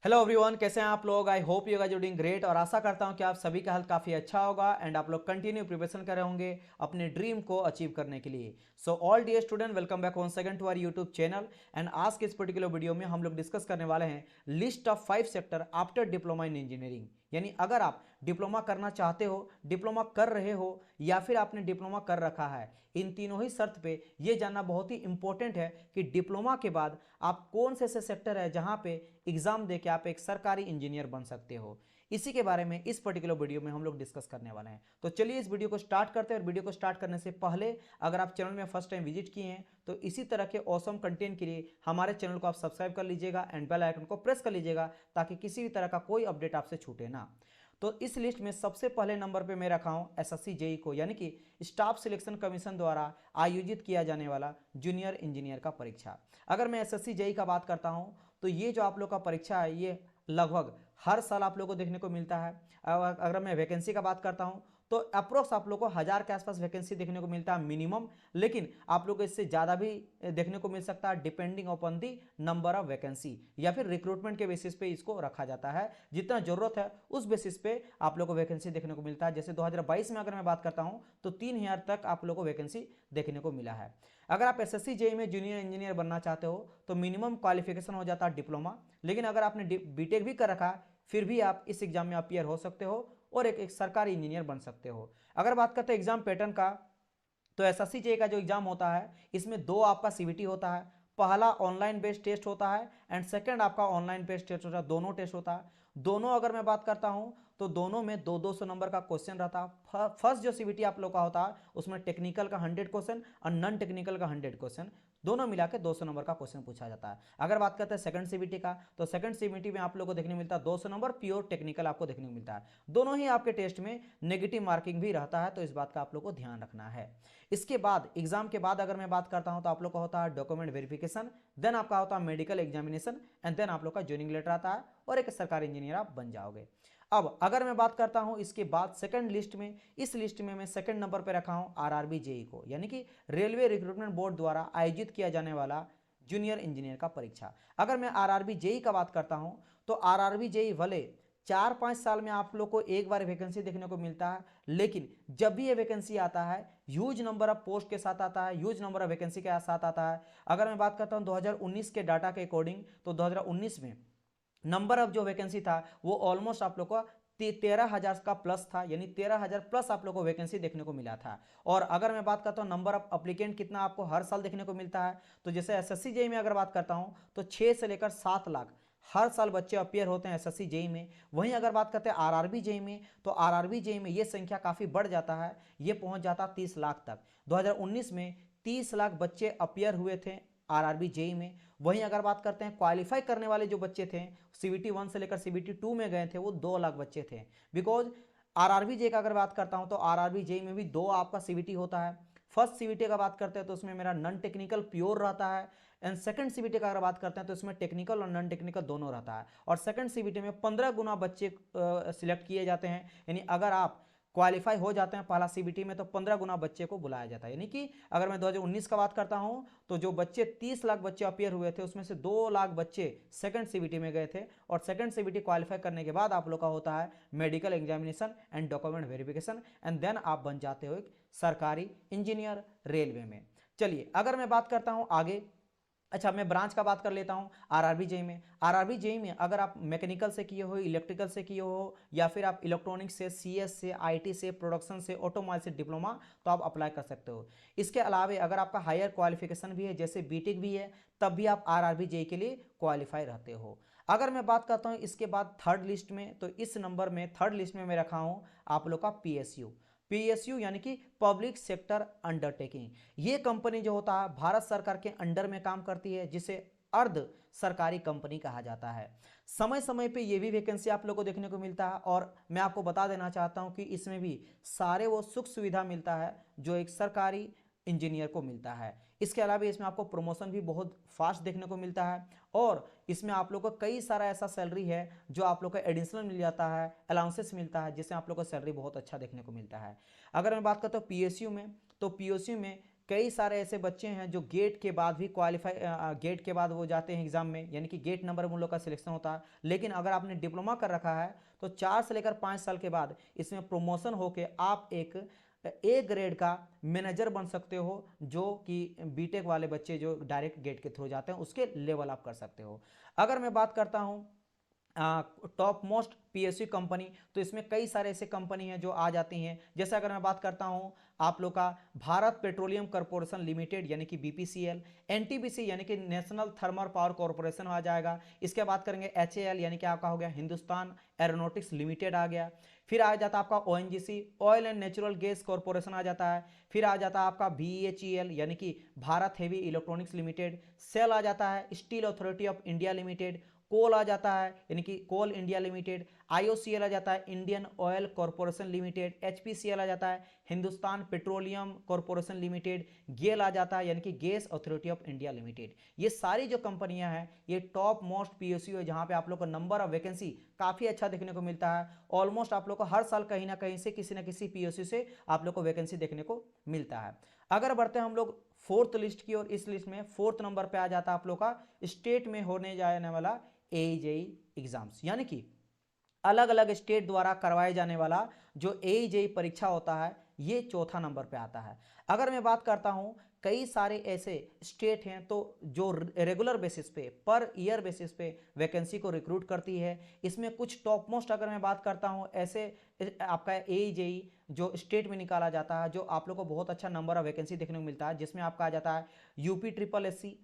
Hello everyone, कैसे हैं आप लोग। I hope you guys are doing great और आशा करता हूं कि आप सभी का हेल्थ काफ़ी अच्छा होगा एंड आप लोग कंटिन्यू प्रिपरेशन कर रहे होंगे अपने ड्रीम को अचीव करने के लिए। So all dear student, welcome back once again to our YouTube channel. And आज के इस पर्टिकुलर वीडियो में हम लोग डिस्कस करने वाले हैं list of 5 sector after diploma in engineering. यानी अगर आप डिप्लोमा करना चाहते हो, डिप्लोमा कर रहे हो या फिर आपने डिप्लोमा कर रखा है, इन तीनों ही शर्त पे ये जानना बहुत ही इंपॉर्टेंट है कि डिप्लोमा के बाद आप कौन से ऐसे सेक्टर है जहां पे एग्जाम देके आप एक सरकारी इंजीनियर बन सकते हो। इसी के बारे में इस पर्टिकुलर वीडियो में हम लोग डिस्कस करने वाले हैं। तो चलिए इस वीडियो को स्टार्ट करते हैं। और वीडियो को स्टार्ट करने से पहले अगर आप चैनल में फर्स्ट टाइम विजिट किए हैं तो इसी तरह के ऑसम कंटेंट के लिए हमारे चैनल को आप सब्सक्राइब कर लीजिएगा एंड बेल आइकन को प्रेस कर लीजिएगा ताकि किसी भी तरह का कोई अपडेट आपसे छूटे ना। तो इस लिस्ट में सबसे पहले नंबर पे मैं रखा हूं एसएससी जेई को, यानी कि स्टाफ सिलेक्शन कमीशन द्वारा आयोजित किया जाने वाला जूनियर इंजीनियर का परीक्षा। अगर मैं एसएससी जेई का बात करता हूं तो ये जो आप लोग का परीक्षा है ये लगभग हर साल आप लोग को देखने को मिलता है। अगर मैं वैकेंसी का बात करता हूं तो अप्रोक्स आप लोग को 1000 के आसपास वैकेंसी देखने को मिलता है मिनिमम, लेकिन आप लोग को इससे ज़्यादा भी देखने को मिल सकता है depending upon the number of vacancy, या फिर रिक्रूटमेंट के बेसिस पे इसको रखा जाता है। जितना जरूरत है उस बेसिस पे आप लोग को वैकेंसी देखने को मिलता है। जैसे 2022 में अगर मैं बात करता हूं तो 3000 तक आप लोग को वैकेंसी देखने को मिला है। अगर आप एसएससी जेई में जूनियर इंजीनियर बनना चाहते हो तो मिनिमम क्वालिफिकेशन हो जाता है डिप्लोमा, लेकिन अगर आपने बीटेक भी कर रखा है फिर भी आप इस एग्जाम में अपियर हो सकते हो और एक सरकारी इंजीनियर बन सकते हो। अगर बात करते हैं एग्जाम पैटर्न का तो एसएससी जेई का जो एग्जाम होता है इसमें दो आपका सीबीटी होता है। पहला ऑनलाइन बेस्ड टेस्ट होता है एंड सेकंड आपका ऑनलाइन बेस्ड टेस्ट होता है। दोनों टेस्ट होता है। दोनों अगर मैं बात करता हूं तो दोनों में 200 नंबर का क्वेश्चन रहता है। फर्स्ट जो सीबीटी आप लोग का होता है उसमें टेक्निकल का 100 क्वेश्चन और नॉन टेक्निकल का 100 क्वेश्चन, दोनों मिला के 200 नंबर का क्वेश्चन पूछा जाता है। अगर बात करते हैं सेकंड सीबीटी का तो सेकंड सीबीटी में आप लोग को देखने मिलता है 200 नंबर प्योर टेक्निकल आपको देखने को मिलता है। दोनों ही आपके टेस्ट में नेगेटिव मार्किंग भी रहता है, तो इस बात का आप लोग को ध्यान रखना है। इसके बाद एग्जाम के बाद अगर मैं बात करता हूं तो आप लोग का होता है डॉक्यूमेंट वेरिफिकेशन, देन आपका होता है मेडिकल एग्जामिनेशन एंड देन आप लोग का ज्वाइनिंग लेटर आता है और एक सरकारी इंजीनियर आप बन जाओगे। अब अगर मैं बात करता हूं इसके बाद सेकंड लिस्ट में, इस लिस्ट में मैं सेकंड नंबर पर रखा हूं आरआरबी जेई को, यानी कि रेलवे रिक्रूटमेंट बोर्ड द्वारा आयोजित किया जाने वाला जूनियर इंजीनियर का परीक्षा। अगर मैं आरआरबी जेई का बात करता हूं तो आरआरबी जेई भले 4-5 साल में आप लोग को एक बार वैकेंसी देखने को मिलता है, लेकिन जब भी ये वैकेंसी आता है ह्यूज नंबर ऑफ पोस्ट के साथ आता है, ह्यूज नंबर ऑफ वैकेंसी के साथ आता है। अगर मैं बात करता हूं 2019 के डाटा के अकॉर्डिंग तो 2019 में नंबर ऑफ जो वैकेंसी था वो ऑलमोस्ट आप लोग को 13,000 का प्लस था, यानी 13,000 प्लस आप लोग को वैकेंसी देखने को मिला था। और अगर मैं बात करता हूं नंबर ऑफ अप्लीकेंट कितना आपको हर साल देखने को मिलता है तो जैसे एसएससी जेई में अगर बात करता हूं तो 6 से लेकर 7 लाख हर साल बच्चे अपियर होते हैं एसएससी जेई में। वहीं अगर बात करते हैं आरआरबी जेई में तो आरआरबी जेई में ये संख्या काफ़ी बढ़ जाता है, ये पहुंच जाता है 30 लाख तक। 2019 में 30 लाख बच्चे अपियर हुए थे आरआरबी जेई में। वहीं अगर बात करते हैं क्वालिफाई करने वाले जो बच्चे थे सीबीटी 1 से लेकर सीबीटी 2 में गए थे वो 2 लाख बच्चे थे। बिकॉज आरआरबी जेई का अगर बात करता हूं तो आरआरबी जेई में भी दो आपका सीबीटी होता है। फर्स्ट सीबीटी का बात करते हैं तो उसमें मेरा नॉन टेक्निकल प्योर रहता है एंड सेकंड सीबीटी का अगर बात करते हैं तो इसमें टेक्निकल और नॉन टेक्निकल दोनों रहता है। और सेकंड सीबीटी में 15 गुना बच्चे सिलेक्ट किए जाते हैं, यानी अगर आप क्वालिफाई हो जाते हैं पहला सीबीटी में तो 15 गुना बच्चे को बुलाया जाता है। यानी कि अगर मैं 2019 का बात करता हूं तो जो बच्चे 30 लाख बच्चे अपियर हुए थे उसमें से 2 लाख बच्चे सेकंड सीबीटी में गए थे। और सेकंड सीबीटी क्वालिफाई करने के बाद आप लोग का होता है medical examination and document verification and then आप बन जाते हो एक सरकारी इंजीनियर रेलवे में। चलिए अगर मैं बात करता हूं आगे, अच्छा मैं ब्रांच का बात कर लेता हूं आरआरबी जेई में। आरआरबी जेई में अगर आप मैकेनिकल से किए हो, इलेक्ट्रिकल से किए हो या फिर आप इलेक्ट्रॉनिक्स से, सीएस से, आईटी से, प्रोडक्शन से, ऑटोमोबाइल से डिप्लोमा, तो आप अप्लाई कर सकते हो। इसके अलावा अगर आपका हायर क्वालिफिकेशन भी है जैसे बीटेक भी है तब भी आप आरआरबी जेई के लिए क्वालिफाई रहते हो। अगर मैं बात करता हूं इसके बाद थर्ड लिस्ट में तो इस नंबर में थर्ड लिस्ट में मैं रखा हूं आप लोग का पीएसयू। पीएसयू यानी कि पब्लिक सेक्टर अंडरटेकिंग। ये कंपनी जो होता है भारत सरकार के अंडर में काम करती है, जिसे अर्ध सरकारी कंपनी कहा जाता है। समय समय पे ये भी वैकेंसी आप लोग को देखने को मिलता है और मैं आपको बता देना चाहता हूं कि इसमें भी सारे वो सुख सुविधा मिलता है जो एक सरकारी इंजीनियर को मिलता है। इसके अलावा इसमें आपको प्रमोशन भी बहुत फास्ट देखने को मिलता है और इसमें आप लोग को कई सारा ऐसा सैलरी है जो आप लोग को एडिशनल मिल जाता है, अलाउंसेस मिलता है, जिससे आप लोग को सैलरी बहुत अच्छा देखने को मिलता है। अगर मैं बात करता हूँ पीएसयू में तो पीएसयू में कई सारे ऐसे बच्चे हैं जो गेट के बाद भी क्वालिफाई, गेट के बाद वो जाते हैं एग्जाम में, यानी कि गेट नंबर में उन लोग का सिलेक्शन होता है। लेकिन अगर आपने डिप्लोमा कर रखा है तो 4 से लेकर 5 साल के बाद इसमें प्रमोशन होके आप एक ए ग्रेड का मैनेजर बन सकते हो, जो कि बीटेक वाले बच्चे जो डायरेक्ट गेट के थ्रू जाते हैं उसके लेवल आप कर सकते हो। अगर मैं बात करता हूँ टॉप मोस्ट पीएसयू कंपनी, तो इसमें कई सारे ऐसे कंपनी हैं जो आ जाती हैं। जैसे अगर मैं बात करता हूं आप लोग का भारत पेट्रोलियम कॉर्पोरेशन लिमिटेड यानी कि बीपीसीएल, एनटीपीसी यानी कि नेशनल थर्मल पावर कॉर्पोरेशन आ जाएगा। इसके बाद करेंगे एचएएल यानी कि आपका हो गया हिंदुस्तान एरोनॉटिक्स लिमिटेड आ गया। फिर आ जाता आपका ONGC oil and natural gas corporation आ जाता है। फिर आ जाता है आपका बीएचईएल यानी कि Bharat heavy electronics limited. SAIL आ जाता है steel authority of India limited. Coal आ जाता है यानी कि कोल इंडिया लिमिटेड। आईओसीएल आ जाता है Indian oil corporation limited. HPCL आ जाता है Hindustan petroleum corporation limited. GAIL आ जाता है यानी कि gas authority of India limited. ये सारी जो कंपनियां हैं ये टॉप मोस्ट पीएसयू है, जहां पे आप लोग को नंबर ऑफ वैकेंसी काफी अच्छा देखने को मिलता है। ऑलमोस्ट आप लोग को हर साल कहीं ना कहीं से किसी ना किसी पीएसयू से आप लोग को वैकेंसी देखने को मिलता है। अगर बढ़ते हैं हम लोग फोर्थ लिस्ट की, और इस लिस्ट में फोर्थ नंबर पे आ जाता है आप लोग का स्टेट में होने जाने वाला एजेई एग्जाम्स, यानी कि अलग अलग स्टेट द्वारा करवाए जाने वाला जो एजेई परीक्षा होता है, ये चौथा नंबर पे आता है। अगर मैं बात करता हूं कई सारे ऐसे स्टेट हैं तो जो रेगुलर बेसिस पे पर ईयर बेसिस पे वैकेंसी को रिक्रूट करती है। इसमें कुछ टॉप मोस्ट अगर मैं बात करता हूं ऐसे आपका एजेई जो स्टेट में निकाला जाता है, जो आप लोग को बहुत अच्छा नंबर ऑफ वैकेंसी देखने को मिलता है, जिसमें आपका आ जाता है यूपी ट्रिपल एससी,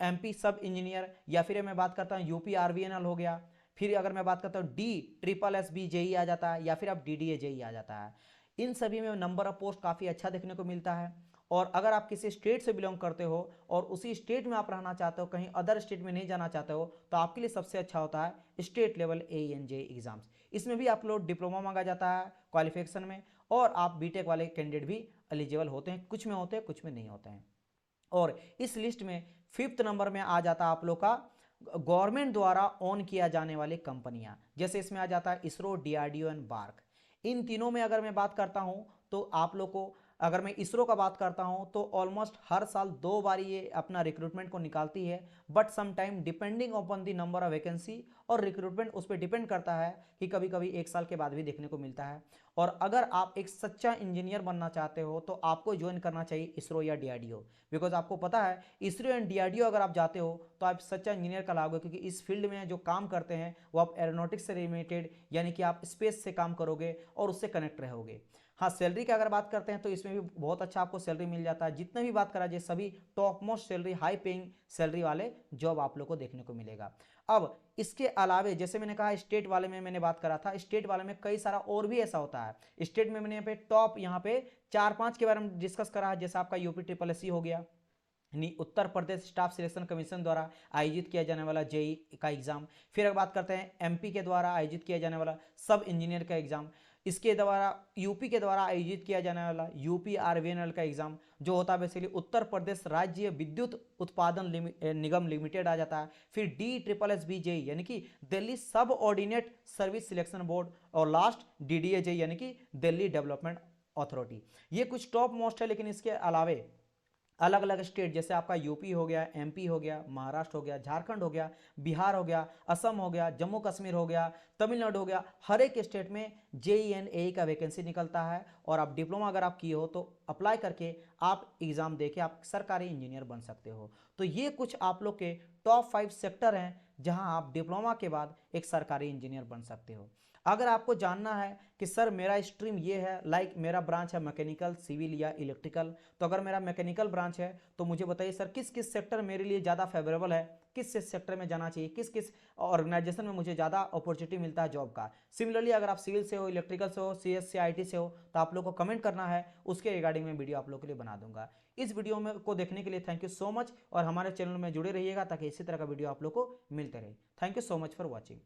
एमपी सब इंजीनियर, या फिर मैं बात करता हूँ यूपी आरवीएनएल हो गया। फिर अगर मैं बात करता हूँ D triple S B JE आ जाता है, या फिर अब डीडीए जेई आ जाता है। इन सभी में नंबर ऑफ पोस्ट काफ़ी अच्छा देखने को मिलता है। और अगर आप किसी स्टेट से बिलोंग करते हो और उसी स्टेट में आप रहना चाहते हो, कहीं अदर स्टेट में नहीं जाना चाहते हो, तो आपके लिए सबसे अच्छा होता है स्टेट लेवल एएनजे एग्जाम्स। इसमें भी आप लोग डिप्लोमा मांगा जाता है क्वालिफिकेशन में, और आप बीटेक वाले कैंडिडेट भी एलिजिबल होते हैं, कुछ में होते हैं कुछ में नहीं होते हैं। और इस लिस्ट में फिफ्थ नंबर में आ जाता है आप लोग का गवर्नमेंट द्वारा ऑन किया जाने वाली कंपनियां। जैसे इसमें आ जाता है इसरो, डीआरडीओ एंड बार्क। इन तीनों में अगर मैं बात करता हूं तो आप लोग को, अगर मैं इसरो का बात करता हूं तो ऑलमोस्ट हर साल 2 बार ये अपना रिक्रूटमेंट को निकालती है, but some time depending upon the number of vacancy और रिक्रूटमेंट उस पर डिपेंड करता है कि कभी कभी 1 साल के बाद भी देखने को मिलता है। और अगर आप एक सच्चा इंजीनियर बनना चाहते हो तो आपको ज्वाइन करना चाहिए इसरो या डीआरडीओ, बिकॉज आपको पता है इसरो एंड डीआरडीओ अगर आप जाते हो तो आप सच्चा इंजीनियर कहलाओगे, क्योंकि इस फील्ड में जो काम करते हैं वो आप एरोनॉटिक्स से रिलेटेड यानी कि आप स्पेस से काम करोगे और उससे कनेक्ट रहोगे। हाँ, सैलरी की अगर बात करते हैं तो इसमें भी बहुत अच्छा आपको सैलरी मिल जाता है। जितने भी बात करा जाए सभी top most salary, high paying salary वाले जॉब आप लोग को देखने को मिलेगा। अब इसके अलावे जैसे मैंने कहा स्टेट वाले में मैंने बात करा था, स्टेट वाले में कई सारा और भी ऐसा होता है। स्टेट में मैंने यहाँ पे टॉप यहाँ पे 4-5 के बारे में डिस्कस करा है। जैसे आपका यूपी ट्रिपल एससी हो गया, Uttar Pradesh staff selection commission द्वारा आयोजित किया जाने वाला जेई का एग्जाम। फिर अगर बात करते हैं एमपी के द्वारा आयोजित किया जाने वाला सब इंजीनियर का एग्जाम। इसके द्वारा यूपी के द्वारा आयोजित किया जाने वाला यूपी आरवीएनएल का एग्जाम, जो होता है बेसिकली उत्तर प्रदेश राज्य विद्युत उत्पादन निगम लिमिटेड आ जाता है। फिर D triple S B JE यानी कि Delhi subordinate service selection board, और लास्ट डीडीए जेई यानी कि दिल्ली डेवलपमेंट अथॉरिटी। ये कुछ टॉप मोस्ट है, लेकिन इसके अलावे अलग अलग स्टेट जैसे आपका यूपी हो गया, एमपी हो गया, महाराष्ट्र हो गया, झारखंड हो गया, बिहार हो गया, असम हो गया, जम्मू कश्मीर हो गया, तमिलनाडु हो गया, हर एक स्टेट में जेई एंड एई का वैकेंसी निकलता है। और आप डिप्लोमा अगर आप किए हो तो अप्लाई करके आप एग्जाम देके आप सरकारी इंजीनियर बन सकते हो। तो ये कुछ आप लोग के टॉप 5 सेक्टर हैं जहां आप डिप्लोमा के बाद एक सरकारी इंजीनियर बन सकते हो। अगर आपको जानना है कि सर मेरा स्ट्रीम ये है, लाइक मेरा ब्रांच है मैकेनिकल, सिविल या इलेक्ट्रिकल, तो अगर मेरा मैकेनिकल ब्रांच है तो मुझे बताइए सर किस किस सेक्टर मेरे लिए ज़्यादा फेवरेबल है, किस किस सेक्टर में जाना चाहिए, किस किस ऑर्गेनाइजेशन में मुझे ज़्यादा अपॉर्चुनिटी मिलता है जॉब का। सिमिलरली अगर आप सिविल से हो, इलेक्ट्रिकल से हो, सीएस से, आईटी से हो, तो आप लोग को कमेंट करना है, उसके रिगार्डिंग में वीडियो आप लोग के लिए बना दूंगा। इस वीडियो में को देखने के लिए थैंक यू सो मच, और हमारे चैनल में जुड़े रहिएगा ताकि इसी तरह का वीडियो आप लोग को मिलते रहे। Thank you so much for watching.